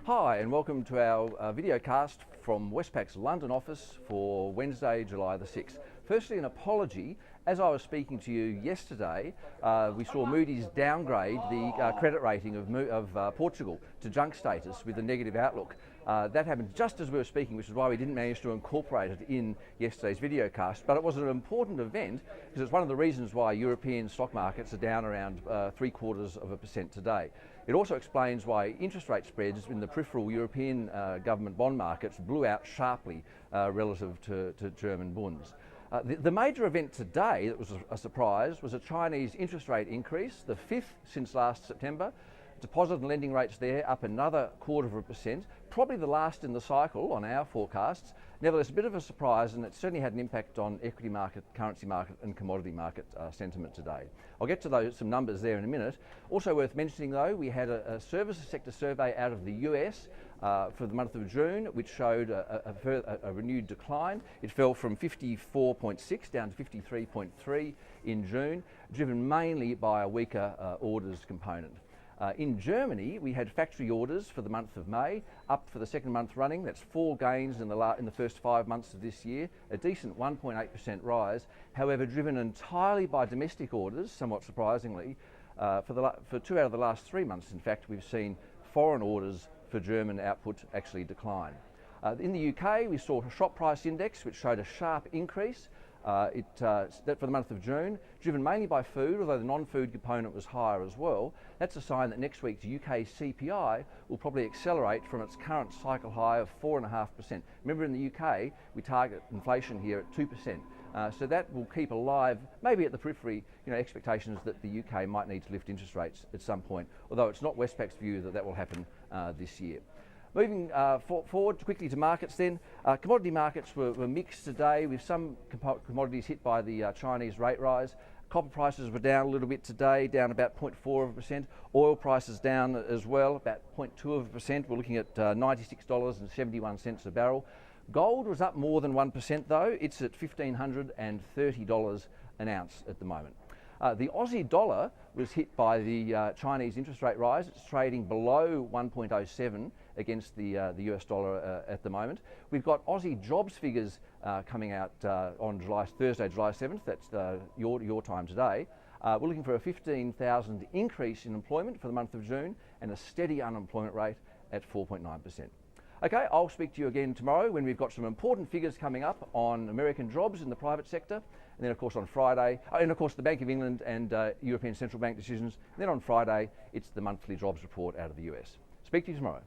Hi and welcome to our videocast from Westpac's London office for Wednesday, July the 6th. Firstly, an apology. As I was speaking to you yesterday, we saw Moody's downgrade the credit rating of Portugal to junk status with a negative outlook. That happened just as we were speaking, which is why we didn't manage to incorporate it in yesterday's videocast. But it was an important event because it's one of the reasons why European stock markets are down around 0.75% today. It also explains why interest rate spreads in the peripheral European government bond markets blew out sharply relative to German bunds. The major event today that was a surprise was a Chinese interest rate increase, the 5th since last September. Deposit and lending rates there up another 0.25%, probably the last in the cycle on our forecasts. Nevertheless, a bit of a surprise, and it certainly had an impact on equity market, currency market and commodity market sentiment today. I'll get to some numbers there in a minute. Also worth mentioning though, we had a services sector survey out of the US for the month of June, which showed a renewed decline. It fell from 54.6 down to 53.3 in June, driven mainly by a weaker orders component. In Germany, we had factory orders for the month of May, up for the second month running. That's 4 gains in the first 5 months of this year, a decent 1.8% rise. However, driven entirely by domestic orders, somewhat surprisingly. For 2 out of the last 3 months, in fact, we've seen foreign orders for German output actually decline. In the UK, we saw a shop price index, which showed a sharp increase. That for the month of June, driven mainly by food, although the non-food component was higher as well. That's a sign that next week's UK CPI will probably accelerate from its current cycle high of 4.5%. Remember, in the UK, we target inflation here at 2%. So that will keep alive, maybe at the periphery, expectations that the UK might need to lift interest rates at some point, although it's not Westpac's view that that will happen this year. Moving forward quickly to markets then, commodity markets were mixed today, with some commodities hit by the Chinese rate rise. Copper prices were down a little bit today, down about 0.4%. Oil prices down as well, about 0.2%. We're looking at $96.71 a barrel. Gold was up more than 1% though. It's at $1,530 an ounce at the moment. The Aussie dollar was hit by the Chinese interest rate rise. It's trading below 1.07 against the US dollar at the moment. We've got Aussie jobs figures coming out on Thursday, July 7th. That's your time today. We're looking for a 15,000 increase in employment for the month of June and a steady unemployment rate at 4.9%. Okay, I'll speak to you again tomorrow when we've got some important figures coming up on American jobs in the private sector, and then of course on Friday, and of course the Bank of England and European Central Bank decisions, and then on Friday it's the monthly jobs report out of the US. Speak to you tomorrow.